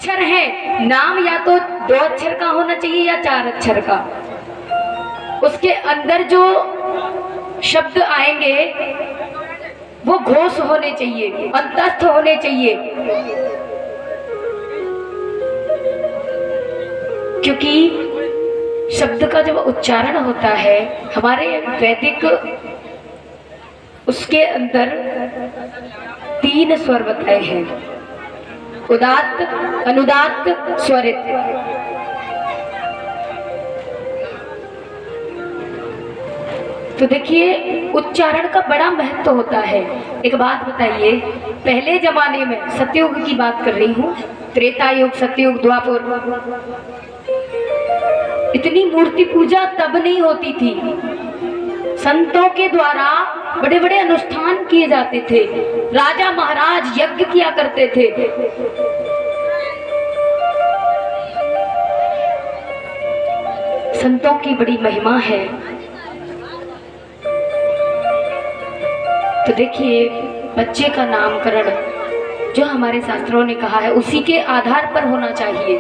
अक्षर है, नाम या तो 2 अक्षर का होना चाहिए या 4 अक्षर का। उसके अंदर जो शब्द आएंगे वो घोष होने चाहिए, अंतस्थ होने चाहिए, क्योंकि शब्द का जब उच्चारण होता है हमारे वैदिक, उसके अंदर 3 स्वर बताए हैं, उदात्त, अनुदात्त, स्वरित। तो देखिए उच्चारण का बड़ा महत्व होता है। एक बात बताइए, पहले जमाने में, सतयुग की बात कर रही हूँ, त्रेता युग, सतयुग, द्वापर, इतनी मूर्ति पूजा तब नहीं होती थी। संतों के द्वारा बड़े बड़े अनुष्ठान किए जाते थे, राजा महाराज यज्ञ किया करते थे। संतों की बड़ी महिमा है। तो देखिए बच्चे का नामकरण जो हमारे शास्त्रों ने कहा है उसी के आधार पर होना चाहिए,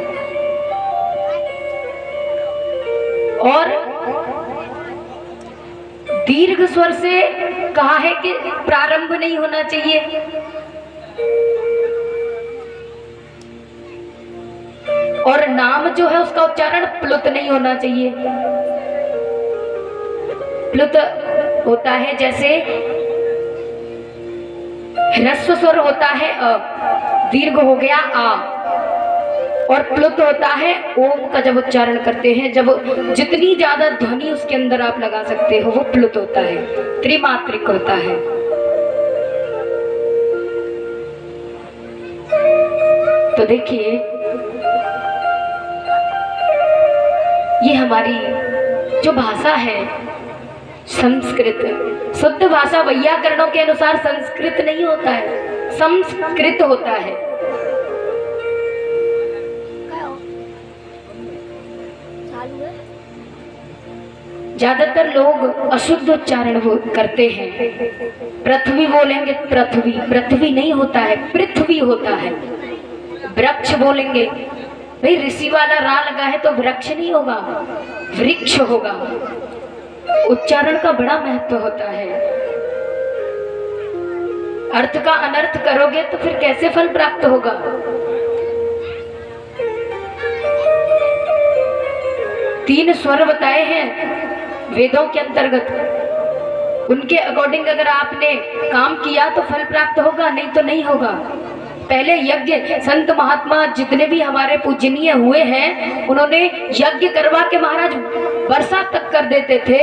और दीर्घ स्वर से कहा है कि प्रारंभ नहीं होना चाहिए, और नाम जो है उसका उच्चारण प्लुत नहीं होना चाहिए। प्लुत होता है जैसे ह्रस्व स्वर होता है अ, दीर्घ हो गया आ, और प्लुत होता है ओम का जब उच्चारण करते हैं, जब जितनी ज्यादा ध्वनि उसके अंदर आप लगा सकते हो वो प्लुत होता है, त्रिमात्रिक होता है। तो देखिए ये हमारी जो भाषा है संस्कृत, शुद्ध भाषा वैयाकरणों के अनुसार संस्कृत नहीं होता है, संस्कृत होता है। ज्यादातर लोग अशुद्ध उच्चारण करते हैं, पृथ्वी बोलेंगे, पृथ्वी, पृथ्वी नहीं होता है, पृथ्वी होता है। वृक्ष बोलेंगे, भाई ऋषि वाला रा लगा है तो वृक्ष नहीं होगा, वृक्ष होगा। उच्चारण का बड़ा महत्व होता है। अर्थ का अनर्थ करोगे तो फिर कैसे फल प्राप्त होगा। तीन स्वर बताए हैं वेदों के अंतर्गत, उनके अकॉर्डिंग अगर आपने काम किया तो फल प्राप्त होगा, नहीं तो नहीं होगा। पहले यज्ञ, संत महात्मा जितने भी हमारे पूजनीय हुए हैं उन्होंने यज्ञ करवा के महाराज वर्षा तक कर देते थे।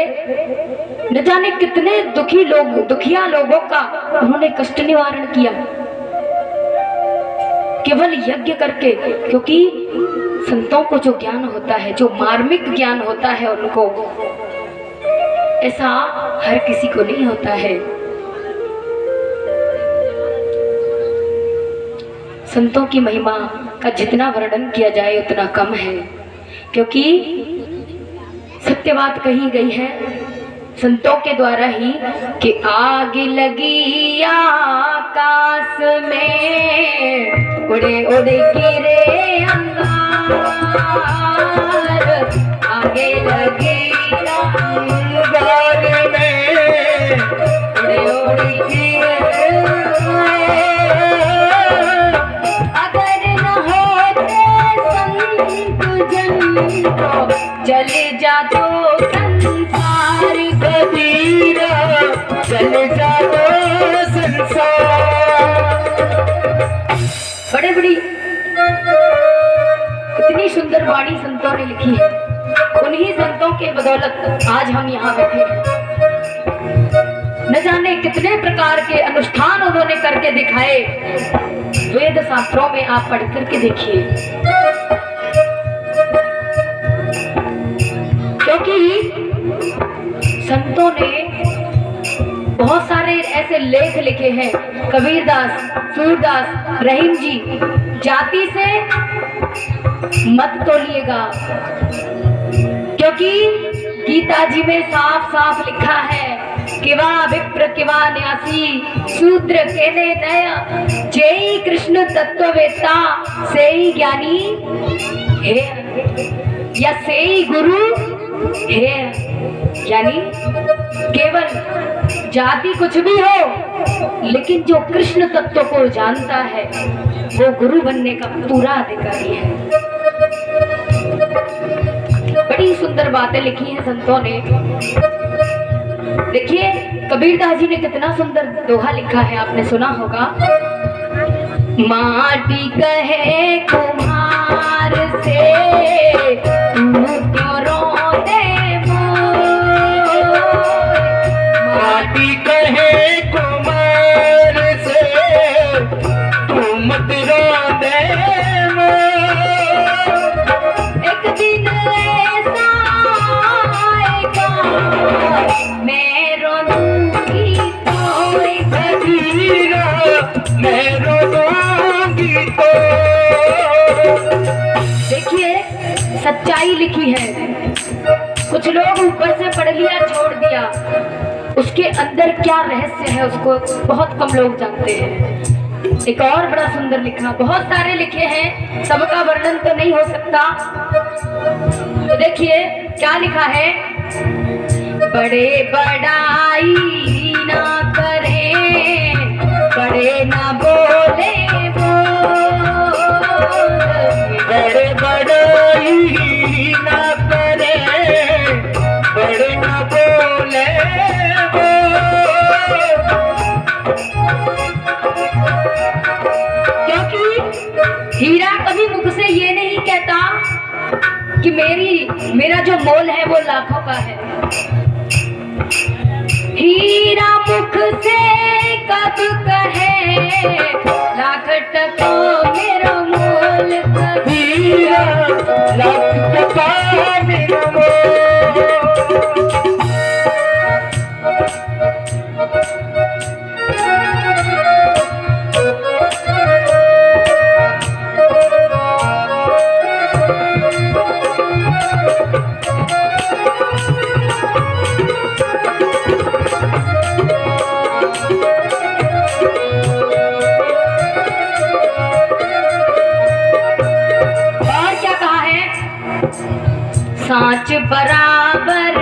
न जाने कितने दुखी लोग, दुखिया लोगों का उन्होंने कष्ट निवारण किया केवल यज्ञ करके। क्योंकि संतों को जो ज्ञान होता है, जो मार्मिक ज्ञान होता है उनको, ऐसा हर किसी को नहीं होता है। संतों की महिमा का जितना वर्णन किया जाए उतना कम है, क्योंकि सत्य बात कही गई है संतों के द्वारा ही कि आग लगी आकाश में, उड़े उड़े गिरे अंगार, आगे लगी अंगार में, उड़े उड़े गिरे। अगर न होते संत जन तो चले जा तो संसार कबीरा, चले जा तो संसार। बड़े बड़ी कितनी सुंदर वाणी संतों ने लिखी है, उन्हीं संतों के बदौलत आज हम यहाँ बैठे हैं। न जाने कितने प्रकार के अनुष्ठान उन्होंने करके दिखाए, वेद शास्त्रों में आप पढ़ करके देखिए। क्योंकि संतों ने बहुत सारे ऐसे लेख लिखे हैं, कबीरदास, सूरदास, रहीम जी। जाति से मत तोलिएगा, क्योंकि गीता जी में साफ साफ लिखा है किवा विप्र किवा न्यासी शूद्र केने नया जय कृष्ण तत्ववेता से ही ज्ञानी है या से ही गुरु है। यानी केवल जाति कुछ भी हो, लेकिन जो कृष्ण तत्व को जानता है वो गुरु बनने का पूरा अधिकारी है। बड़ी सुंदर बातें लिखी हैं संतों ने। देखिए कबीरदास जी ने कितना सुंदर दोहा लिखा है, आपने सुना होगा। माटी कहे कुम्हार से तू क्यों रोने मोर, माटी कहे कुम्हार से तू मत रोने मोर, एक दिन ऐसा आएगा मैं रोऊंगी तो कबीरा मैं रोऊंगी तो। देखिए सच्चाई लिखी है। कुछ लोग ऊपर से पढ़ लिया छोड़ दिया, उसके अंदर क्या रहस्य है उसको बहुत कम लोग जानते हैं। एक और बड़ा सुंदर लिखा, बहुत सारे लिखे हैं, सबका वर्णन तो नहीं हो सकता। तो देखिए क्या लिखा है। बड़े बड़ाई ना करें, बड़े ना बोले बड़े बड़ाई ना करे, बड़े ना बोले क्योंकि हीरा कभी मुख से ये नहीं कहता कि मेरा जो मोल है वो लाखों का है। हीरा मुख से कब कहे लाख टकों मेरा मोल, हीरा लाख टका मेरा मोल। सांच बराबर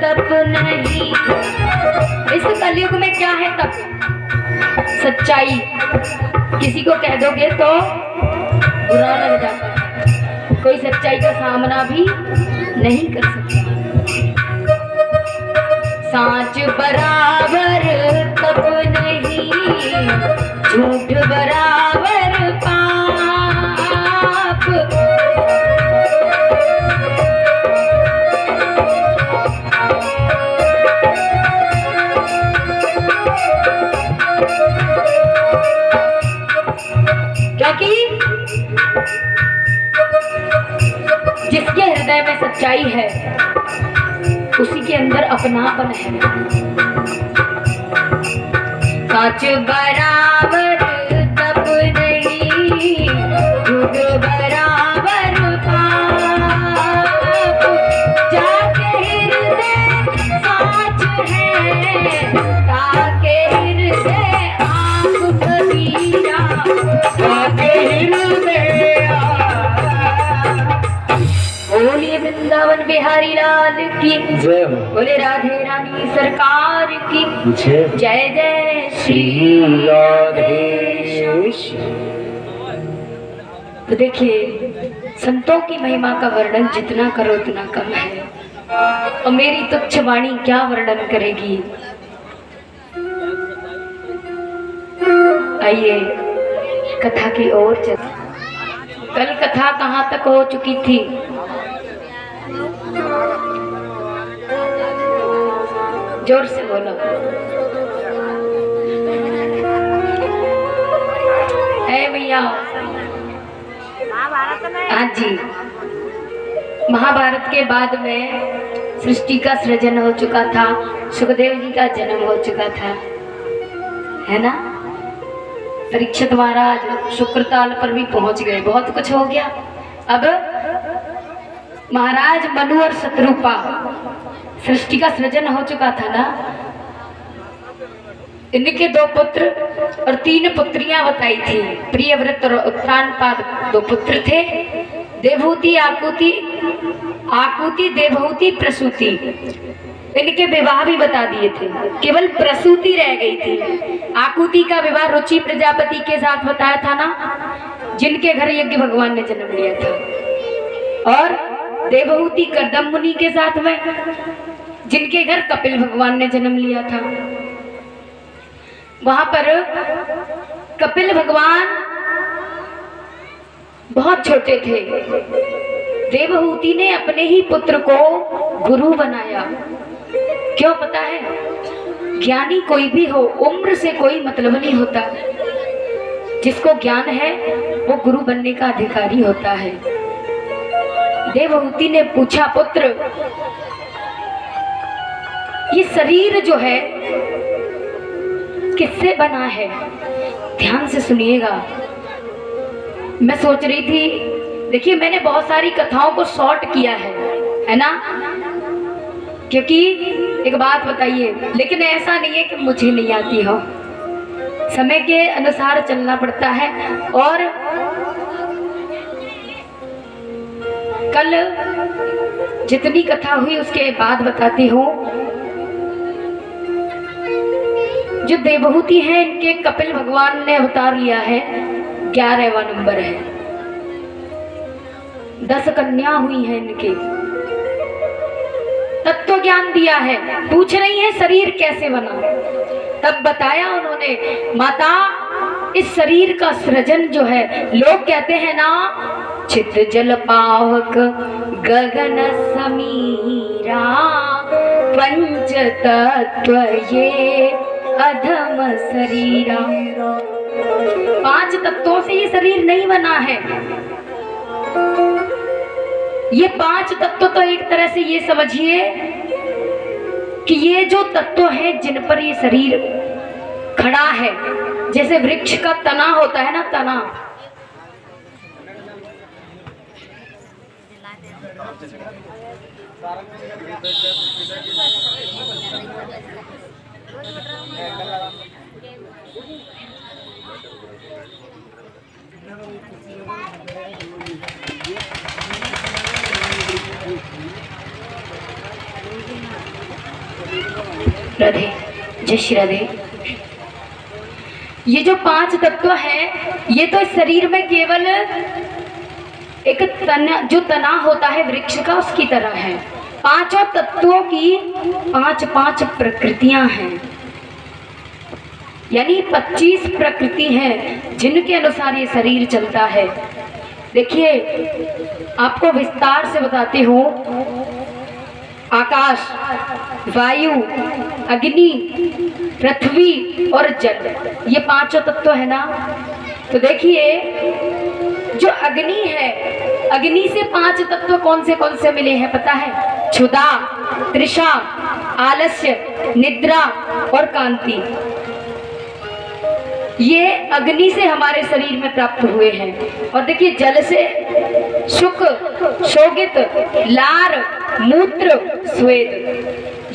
तप नहीं। इस कलयुग में क्या है तप? सच्चाई। किसी को कह दोगे तो बुरा लग जाता है, कोई सच्चाई का सामना भी नहीं कर सकता। सांच बराबर तप नहीं, झूठ बराबर पाप। क्योंकि जिसके हृदय में सच्चाई है उसी के अंदर अपनापन है। कांच बराबर तप नहीं, झूठ बराबर पाप। जाके हृदय साच है, ताके हृदय आप कबीरा, ताके हृदय। बोलिए वृंदावन बिहारी लाल की जय हो। बोले राधे रानी सरकार की जय। जय जय श्री राधे। तो देखिए संतों की महिमा का वर्णन जितना करो उतना कम है, और मेरी तुच्छ वाणी क्या वर्णन करेगी। आइए कथा की ओर चलते। कल कथा कहाँ तक हो चुकी थी? जोर से बोलो। है भैया? हाँ जी। महाभारत के बाद में सृष्टि का सृजन हो चुका था, सुखदेव जी का जन्म हो चुका था, है ना। परीक्षित महाराज शुक्रताल पर भी पहुंच गए, बहुत कुछ हो गया। अब महाराज मनु और शत्रुपा, सृष्टि का सृजन हो चुका था ना, इनके 2 पुत्र और 3 पुत्रियां बताई थी। प्रियव्रत और उत्तानपाद 2 पुत्र थे। देवहूति, आकुति, आकुति, देवहूति, प्रसूति, इनके विवाह भी बता दिए थे। केवल प्रसूति रह गई थी। आकुति का विवाह रुचि प्रजापति के साथ बताया था ना, जिनके घर यज्ञ भगवान ने जन्म लिया था। और देवहूति कर्दम मुनि के साथ में, जिनके घर कपिल भगवान ने जन्म लिया था। वहां पर कपिल भगवान बहुत छोटे थे। देवहूति ने अपने ही पुत्र को गुरु बनाया। क्यों पता है? ज्ञानी कोई भी हो, उम्र से कोई मतलब नहीं होता। जिसको ज्ञान है वो गुरु बनने का अधिकारी होता है। देवहूति ने पूछा, पुत्र ये शरीर जो है किससे बना है? ध्यान से सुनिएगा। मैं सोच रही थी, देखिए मैंने बहुत सारी कथाओं को शॉर्ट किया है ना, क्योंकि एक बात बताइए, लेकिन ऐसा नहीं है कि मुझे नहीं आती हो, समय के अनुसार चलना पड़ता है। और कल जितनी कथा हुई उसके बाद बताती हूँ। जो देवहूति है, इनके कपिल भगवान ने अवतार लिया है, 11वां नंबर है। 10 कन्या हुई है इनके। तत्व ज्ञान दिया है। पूछ रही है शरीर कैसे बना, तब बताया उन्होंने, माता इस शरीर का सृजन जो है, लोग कहते हैं ना, चित जल पावक गगन समीरा, पंच तत्व ये अधम शरीरा। 5 तत्वों से ये शरीर नहीं बना है। ये 5 तत्व तो एक तरह से ये समझिए कि ये जो तत्व है जिन पर ये शरीर खड़ा है, जैसे वृक्ष का तना होता है ना, तना, राधे, जय श्री राधे। ये जो 5 तत्व है, ये तो शरीर में केवल एक तना, जो तना होता है वृक्ष का, उसकी तरह है। 5 तत्वों की 5 प्रकृतियां हैं, यानी 25 प्रकृति हैं जिनके अनुसार ये शरीर चलता है। देखिए आपको विस्तार से बताती हूँ। आकाश, वायु, अग्नि, पृथ्वी और जल, ये 5 तत्व है ना। तो देखिए जो अग्नि है, अग्नि से 5 तत्व कौन से मिले हैं पता है? क्षुधा, तृषा, आलस्य, निद्रा और कांति। ये अग्नि से हमारे शरीर में प्राप्त हुए हैं। और देखिए जल से सुख, शोगित, लार, मूत्र, स्वेद,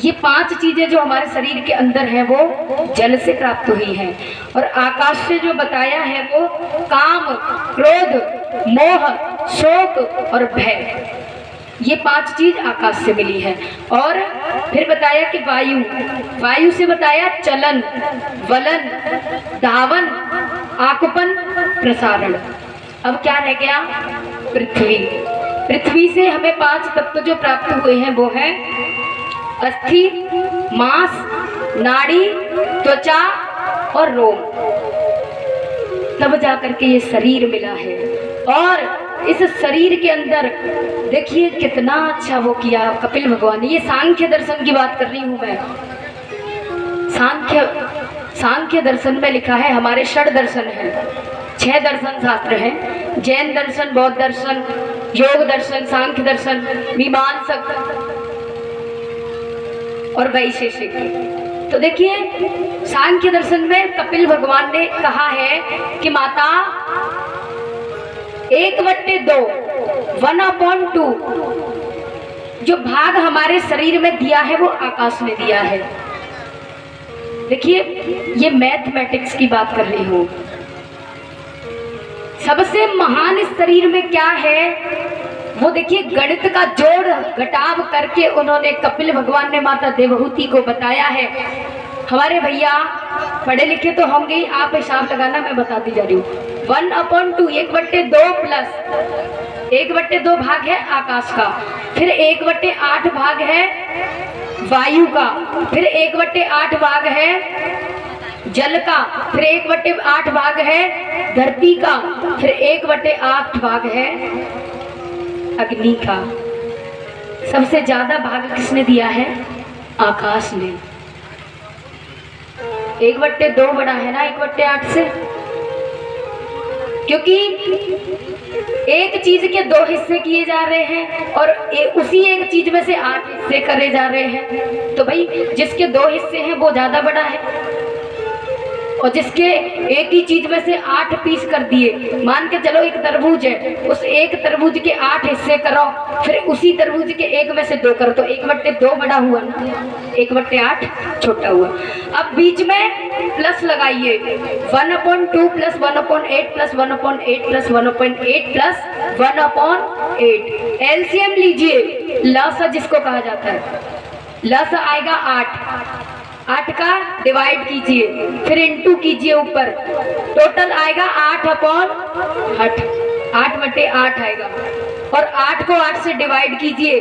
ये 5 चीजें जो हमारे शरीर के अंदर है वो जल से प्राप्त हुई हैं। और आकाश से जो बताया है वो काम, क्रोध, मोह, शोक और भय, ये 5 चीज आकाश से मिली है। और फिर बताया कि वायु, वायु से बताया चलन, वलन, धावन, आकुपन, प्रसारण। अब क्या रह गया? पृथ्वी। पृथ्वी से हमें 5 तत्व जो प्राप्त हुए हैं वो है अस्थि, मांस, नाड़ी, त्वचा और रोम। तब जाकर के ये शरीर मिला है। और इस शरीर के अंदर देखिए कितना अच्छा वो किया कपिल भगवान ने। ये सांख्य दर्शन की बात कर रही हूं मैं। सांख्य दर्शन में लिखा है, हमारे 6 दर्शन हैं, 6 दर्शन शास्त्र हैं, जैन दर्शन, बौद्ध दर्शन, योग दर्शन, सांख्य दर्शन, मीमांसक और वैशेषिक। तो देखिए सांख्य दर्शन में कपिल भगवान ने कहा है कि माता 1/2, 1/2 जो भाग हमारे शरीर में दिया है वो आकाश ने दिया है। देखिए, ये मैथमेटिक्स की बात कर रही हूँ। सबसे महान इस शरीर में क्या है, वो देखिए गणित का जोड़ घटाव करके उन्होंने कपिल भगवान ने माता देवहूति को बताया है। हमारे भैया पढ़े लिखे तो होंगे ही, आप हिसाब लगाना, मैं बताती जा रही हूँ। 1/2 1/2 प्लस 1/2 भाग है आकाश का, फिर 1/8 भाग है वायु का, फिर 1/8 भाग है जल का, फिर 1/8 भाग है धरती का, फिर 1/8 भाग है अग्नि का। सबसे ज्यादा भाग किसने दिया है? आकाश ने। 1/2 बड़ा है ना 1/8 से, क्योंकि एक चीज के 2 हिस्से किए जा रहे हैं और उसी एक चीज में से 8 हिस्से करे जा रहे हैं। तो भाई जिसके 2 हिस्से हैं वो ज्यादा बड़ा है, और जिसके एक ही चीज में से 8 पीस कर दिए, मान के चलो एक तरबूज है, उस एक तरबूज के 8 हिस्से करो, फिर उसी तरबूज के एक में से 2 करो, तो 1/2 बड़ा हुआ ना, 1/8 छोटा हुआ। अब बीच में प्लस लगाइए, 1/2 plus 1/8 plus 1/8 plus 1/8 plus 1/8। LCM लीजिए, लसा जिसको कहा जाता है, लसा आएगा 8 का डिवाइड कीजिए, फिर इंटू कीजिए ऊपर, टोटल आएगा 8/8, 8/8 आएगा। और 8 को 8 से डिवाइड कीजिए,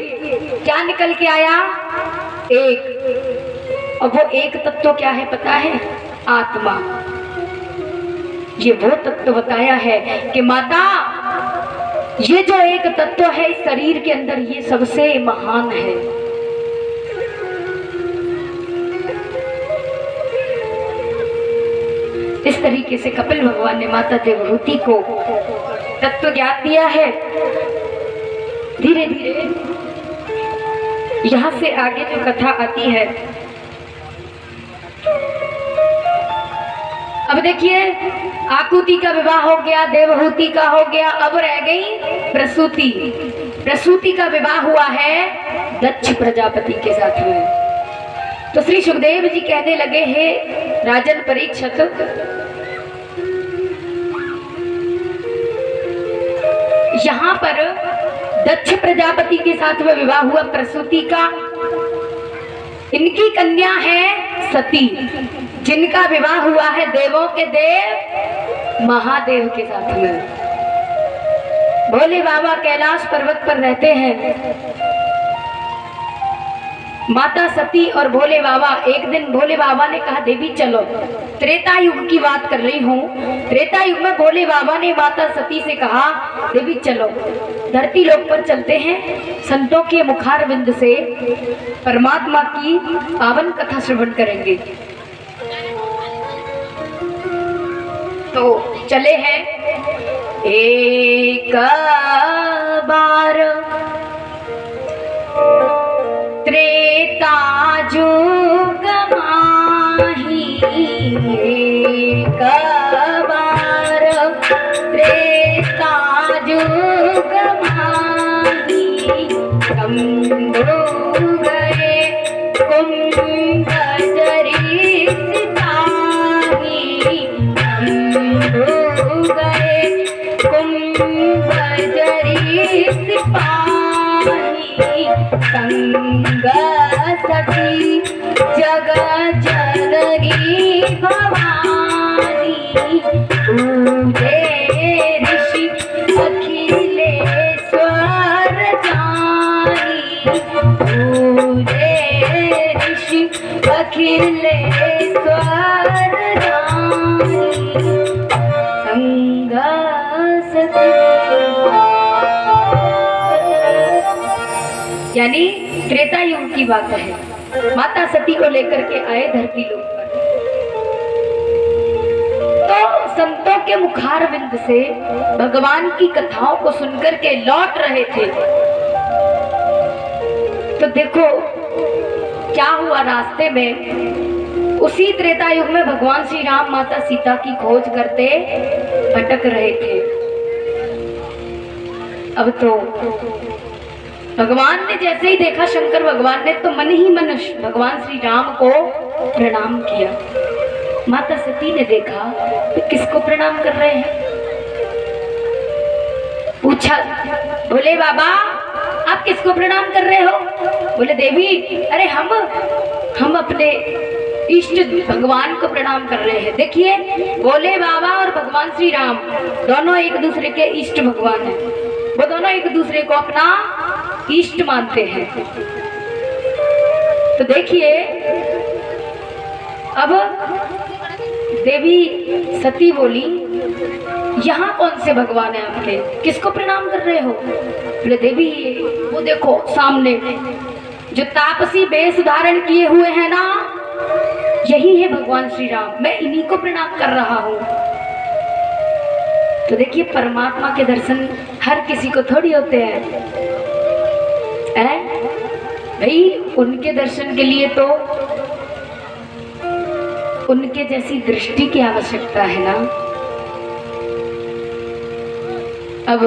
क्या निकल के आया? 1। और वो एक तत्व क्या है पता है? आत्मा। ये वो तत्व बताया है कि माता, ये जो एक तत्व है इस शरीर के अंदर, ये सबसे महान है। इस तरीके से कपिल भगवान ने माता देवहूति को तत्व ज्ञान दिया है। धीरे धीरे यहाँ से आगे जो कथा आती है, अब देखिए, आकुति का विवाह हो गया, देवहूति का हो गया, अब रह गई प्रसूति। प्रसूति का विवाह हुआ है दक्ष प्रजापति के साथ में। तो श्री सुखदेव जी कहने लगे, हे राजन परीक्षित, यहाँ पर दक्ष प्रजापति के साथ में विवाह हुआ प्रसूति का। इनकी कन्या है सती, जिनका विवाह हुआ है देवों के देव महादेव के साथ में। भोले बाबा कैलाश पर्वत पर रहते हैं। माता सती और भोले बाबा, एक दिन भोले बाबा ने कहा, देवी चलो, त्रेता युग की बात कर रही हूँ। त्रेता युग में भोले बाबा ने माता सती से कहा, देवी चलो, धरती लोक पर चलते हैं, संतों के मुखारविंद से परमात्मा की पावन कथा श्रवण करेंगे। तो चले हैं। एक बार त्रेता जुग माही, एक बार त्रेता जुग माही, कंधो गए कुंभजरी सिपाही, कंधो गए कुंभजरी सिपाही, संग सखी जग जननी भवानी, पूजे ऋषि अखिलेश्वर जानी, पूजे ऋषि अखिलेश्वर जानी, संग सखी। यानी त्रेता युग की बात है। माता सती को लेकर के आए धरती लोक पर। तो संतों के मुखारविंद से भगवान की कथाओं को सुनकर के लौट रहे थे। तो देखो क्या हुआ रास्ते में। उसी त्रेता युग में भगवान श्री राम माता सीता की खोज करते भटक रहे थे। अब तो भगवान ने जैसे ही देखा शंकर भगवान ने, तो मन ही मन भगवान श्री राम को प्रणाम किया। माता सती ने देखा कि किसको प्रणाम कर रहे हैं। पूछा, बोले बाबा आप किसको प्रणाम कर रहे हो? बोले देवी अरे हम अपने इष्ट भगवान को प्रणाम कर रहे हैं। देखिए बोले बाबा और भगवान श्री राम दोनों एक दूसरे के इष्ट भगवान हैं। वो दोनों एक दूसरे को अपना इष्ट मानते हैं। तो देखिए अब देवी सती बोली, यहाँ कौन से भगवान है आपके, किसको प्रणाम कर रहे हो? बोले देवी वो देखो सामने जो तापसी वेश धारण किए हुए हैं ना, यही है भगवान श्री राम, मैं इन्हीं को प्रणाम कर रहा हूँ। तो देखिए परमात्मा के दर्शन हर किसी को थोड़ी होते हैं भाई, उनके दर्शन के लिए तो उनके जैसी दृष्टि की आवश्यकता है ना। अब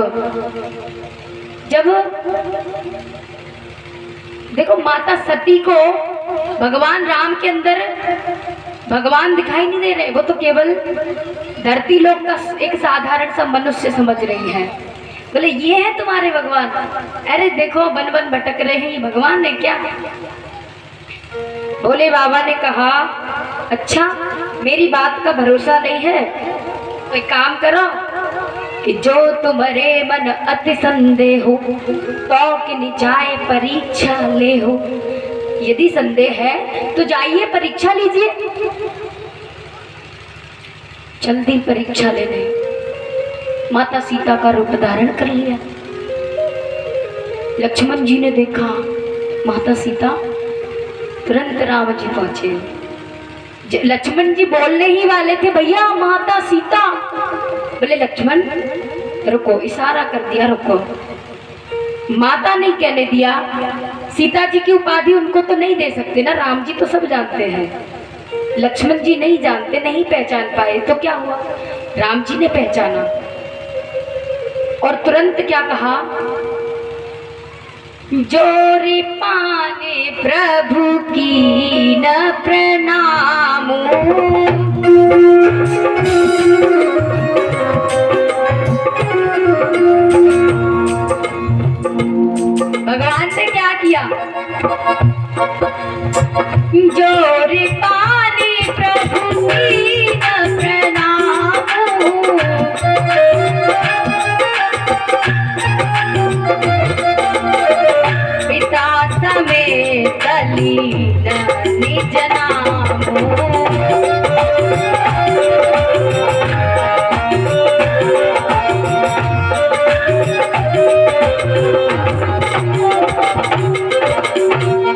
जब देखो माता सती को भगवान राम के अंदर भगवान दिखाई नहीं दे रहे, वो तो केवल धरती लोक का एक साधारण सा मनुष्य समझ रही है। बोले ये है तुम्हारे भगवान? अरे देखो बन बन भटक रहे हैं, ये भगवान ने क्या? भोले बाबा ने कहा अच्छा मेरी बात का भरोसा नहीं है, कोई काम करो कि जो तुम्हारे मन अति संदेह हो तो कि निचाए परीक्षा ले हो। यदि संदेह है तो जाइए परीक्षा लीजिए। जल्दी परीक्षा लेने माता सीता का रूप धारण कर लिया। लक्ष्मण जी ने देखा माता सीता, तुरंत राम जी पहुंचे। लक्ष्मण जी बोलने ही वाले थे, भैया माता सीता। बोले लक्ष्मण रुको, इशारा कर दिया रुको। माता नहीं कहने दिया, सीता जी की उपाधि उनको तो नहीं दे सकते ना, राम जी तो सब जानते हैं। लक्ष्मण जी नहीं जानते, नहीं पहचान पाए, तो क्या हुआ? राम जी ने पहचाना और तुरंत क्या कहा, जोरे पाने प्रभु की न प्रणाम। भगवान ने क्या किया, जोरे पाने प्रभु की न प्रणाम। पिता समेत लीन निज नाम।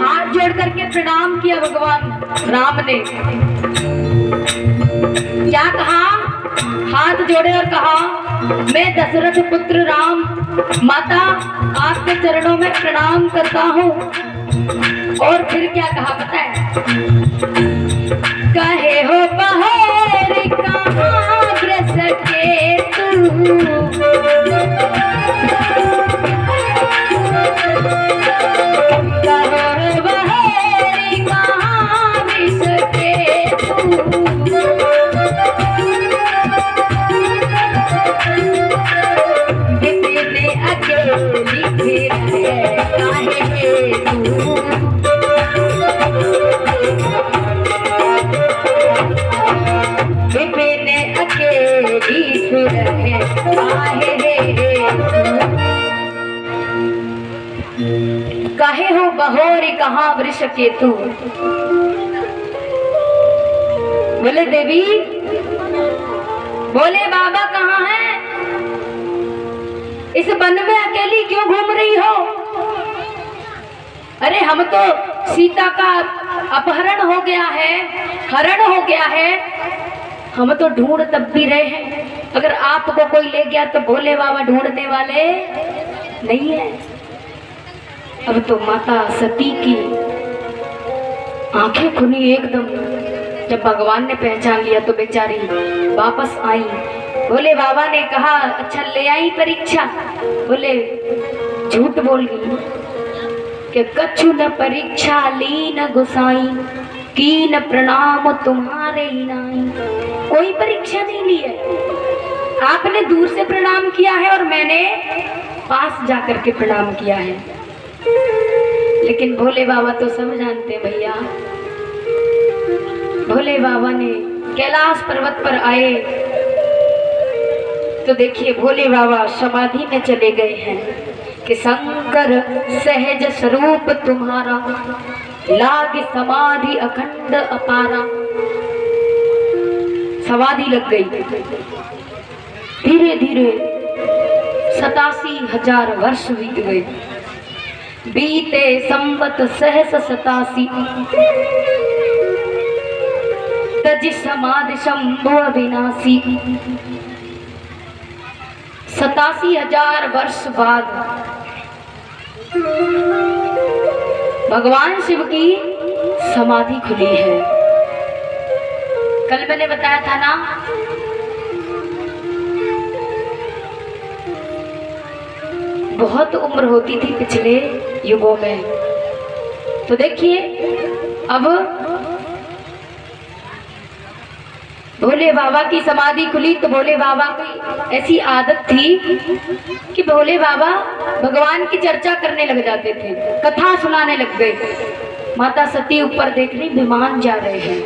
हाथ जोड़ करके प्रणाम किया भगवान राम ने। क्या कहा? हाथ जोड़े और कहा, मैं दशरथ पुत्र राम माता आपके चरणों में प्रणाम करता हूँ। और फिर क्या कहा पता है? कहे हो बहोर कहाँ ग्रस के तू, कहो बहोर कहाँ ग्रस के तू। कहे हो बहोरी कहाँ वृष केतु। बोले देवी, बोले बाबा कहाँ है? इस वन में अकेली क्यों घूम रही हो? अरे हम तो सीता का अपहरण हो गया है, हरण हो गया है, हम तो ढूंढ तब भी रहे हैं। अगर आपको कोई ले गया तो भोले बाबा ढूंढने वाले नहीं है। अब तो माता सती की आंखें खुली एकदम, जब भगवान ने पहचान लिया तो बेचारी वापस आई। भोले बाबा ने कहा अच्छा ले आई परीक्षा? बोले झूठ बोल गई कि कछु न परीक्षा ली न गुसाई, कीन प्रणाम तुम्हारे ही नाई। कोई परीक्षा नहीं ली है, आपने दूर से प्रणाम किया है और मैंने पास जाकर के प्रणाम किया है। लेकिन भोले बाबा तो सब जानते हैं भैया। भोले बाबा ने कैलाश पर्वत पर आए तो देखिए भोले बाबा समाधि में चले गए हैं कि शंकर सहज स्वरूप तुम्हारा, लाग समाधि अखंड अपारा। समाधि लग गई। धीरे धीरे 87,000 वर्ष बीत गए। बीते संवत सहस 87, तज समाधि शंभु अविनाशी। 87,000 वर्ष बाद भगवान शिव की समाधि खुली है। कल मैंने बताया था ना, बहुत उम्र होती थी पिछले युगों में। तो देखिए अब भोले बाबा की समाधि खुली तो भोले बाबा की ऐसी आदत थी कि भोले बाबा भगवान की चर्चा करने लग जाते थे, कथा सुनाने लग गए। माता सती ऊपर देख रही, विमान जा रहे हैं।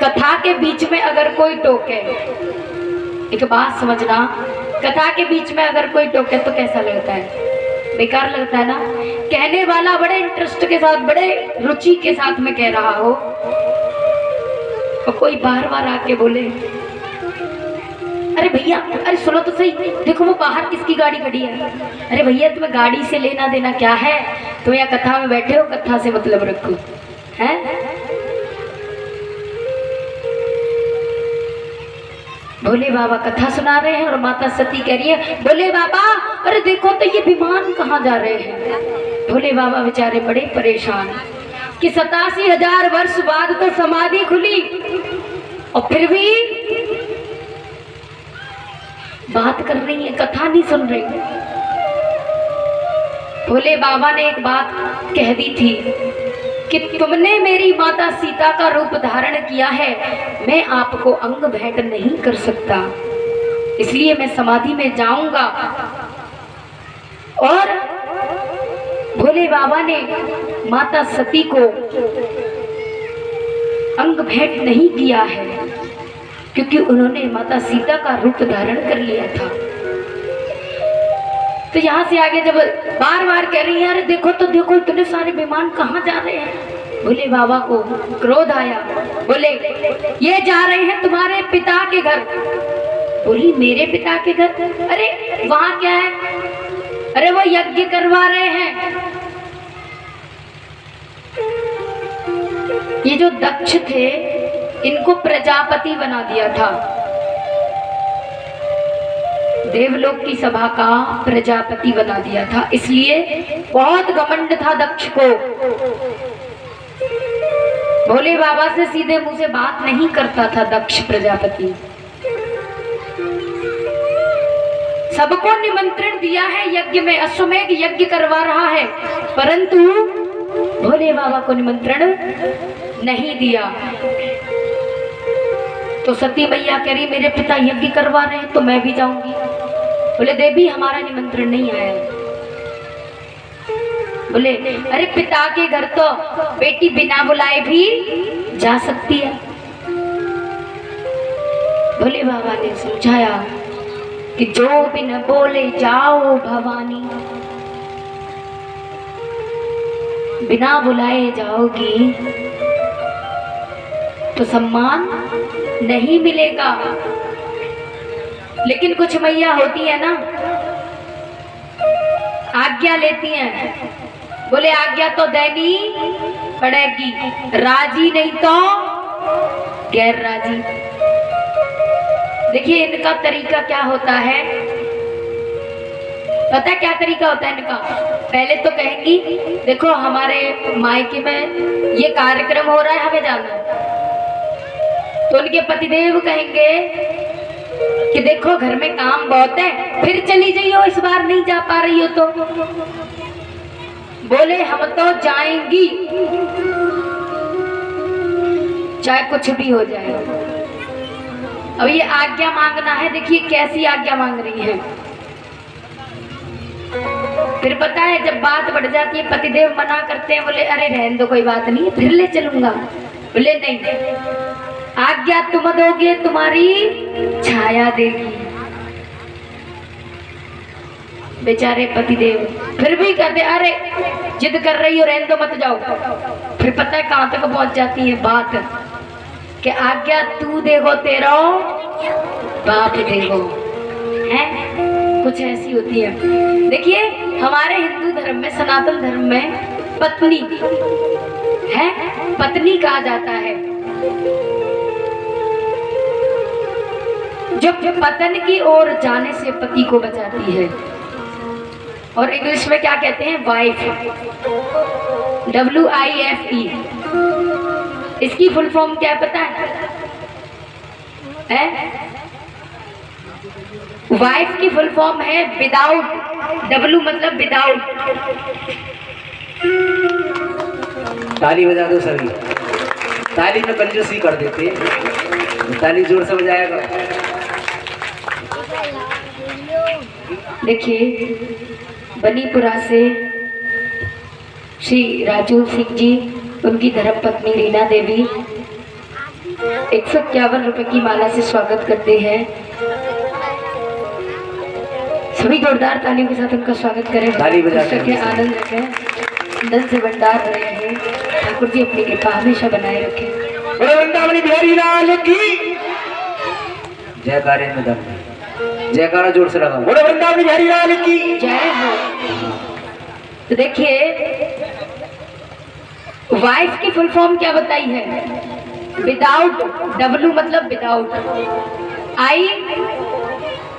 कथा के बीच में अगर कोई टोके, एक बात समझना, कथा के बीच में अगर कोई टोके तो कैसा लगता है? बेकार लगता है ना। कहने वाला बड़े इंटरेस्ट के साथ, बड़े रुचि के साथ में कह रहा हो और कोई बार बार आके बोले, अरे भैया, अरे सुनो तो सही, देखो वो बाहर किसकी गाड़ी खड़ी है। अरे भैया तुम्हें गाड़ी से लेना देना क्या है, तुम यहाँ कथा में बैठे हो, कथा से मतलब रखो है। भोले बाबा कथा सुना रहे हैं और माता सती कह रही है, भोले बाबा अरे देखो तो ये विमान कहाँ जा रहे हैं। भोले बाबा बेचारे बड़े परेशान कि 87,000 वर्ष बाद तो समाधि खुली और फिर भी बात कर रही है, कथा नहीं सुन रही। भोले बाबा ने एक बात कह दी थी कि तुमने मेरी माता सीता का रूप धारण किया है, मैं आपको अंग भेंट नहीं कर सकता, इसलिए मैं समाधि में जाऊंगा। और भोले बाबा ने माता सती को अंग भेंट नहीं किया है क्योंकि उन्होंने माता सीता का रूप धारण कर लिया था। तो यहाँ से आगे जब बार बार कह रही है, अरे देखो तो देखो इतने सारे विमान कहाँ जा रहे हैं। भोले बाबा को क्रोध आया, बोले ये जा रहे हैं तुम्हारे पिता के घर। बोली मेरे पिता के घर? अरे वहाँ क्या है? अरे वो यज्ञ करवा रहे हैं। ये जो दक्ष थे इनको प्रजापति बना दिया था, देवलोक की सभा का प्रजापति बना दिया था, इसलिए बहुत घमंड था दक्ष को। भोले बाबा से सीधे मुंह से बात नहीं करता था दक्ष प्रजापति। सबको निमंत्रण दिया है यज्ञ में, अश्वमेध यज्ञ करवा रहा है, परंतु भोले बाबा को निमंत्रण नहीं दिया। तो सती मैया कह रही मेरे पिता यज्ञ करवा रहे हैं तो मैं भी जाऊंगी। बोले देवी हमारा निमंत्रण नहीं आया। बोले अरे पिता के घर तो बेटी बिना बुलाए भी जा सकती है। भोले बाबा ने समझाया कि जो बिन बोले जाओ भवानी, बिना बुलाए जाओगी तो सम्मान नहीं मिलेगा। लेकिन कुछ मैया होती है ना, आज्ञा लेती हैं, बोले आज्ञा तो देनी पड़ेगी, राजी नहीं तो गैर राजी। देखिए इनका तरीका क्या होता है, पता क्या तरीका होता है इनका? पहले तो कहेंगी देखो हमारे मायके में ये कार्यक्रम हो रहा है, हमें जाना है। तो उनके पतिदेव कहेंगे कि देखो घर में काम बहुत है, फिर चली जाइयो, इस बार नहीं जा पा रही हो तो। बोले हम तो जाएंगी, चाहे कुछ भी हो जाए। अब ये आज्ञा मांगना है, देखिए कैसी आज्ञा मांग रही है। फिर पता है जब बात बढ़ जाती है, पतिदेव मना करते हैं, बोले अरे रहने दो कोई बात नहीं, फिर ले चलूंगा। बोले नहीं, आज्ञा तुम दोगे तुम्हारी छाया देगी। बेचारे पतिदेव फिर भी कहते अरे जिद कर रही हो, रहने दो मत जाओ। फिर पता है कहां तक पहुंच जाती है बात कि आज्ञा तू देगो तेरो बाप देगो, है कुछ ऐसी होती है। देखिए हमारे हिंदू धर्म में, सनातन धर्म में पत्नी है, पत्नी कहा जाता है जो पतन की ओर जाने से पति को बचाती है। और इंग्लिश में क्या कहते हैं, वाइफ, WIFE। इसकी फुल फॉर्म क्या है पता है? वाइफ की फुल फॉर्म है विदाउट, W मतलब विदाउट। ताली बजा दो सभी, ताली में कंजूसी कर देते, ताली जोर से बजाएगा। देखिए बनीपुरा से श्री राजू सिंह जी, उनकी धर्मपत्नी रीना देवी 151 रुपए की माला से स्वागत करते हैं। सभी जोरदार तालियों के साथ उनका स्वागत करें। ताली बजाते के आनंद रखें, धन से भंडार रहे हैं। ठाकुर जी अपनी कृपा हमेशा बनाए रखें। वृंदावन बिहारी लाल की जयकारे में दम, जयकारा जोर से लगा। वृंदावन बिहारी लाल की जय हो। तो देखिए वाइफ की फुल फॉर्म क्या बताई है, विदाउट, W मतलब without, I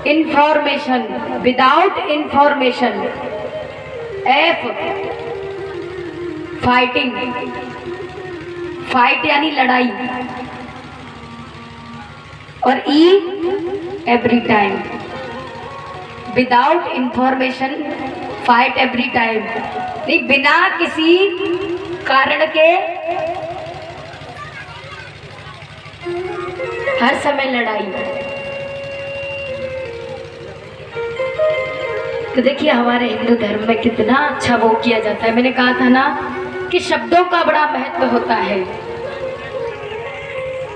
information, without information, F fighting, fight यानी लड़ाई, और E every time. Without information, fight every time, नहीं बिना किसी कारण के हर समय लड़ाई। तो देखिए हमारे हिंदू धर्म में कितना अच्छा वो किया जाता है। मैंने कहा था ना कि शब्दों का बड़ा महत्व होता है।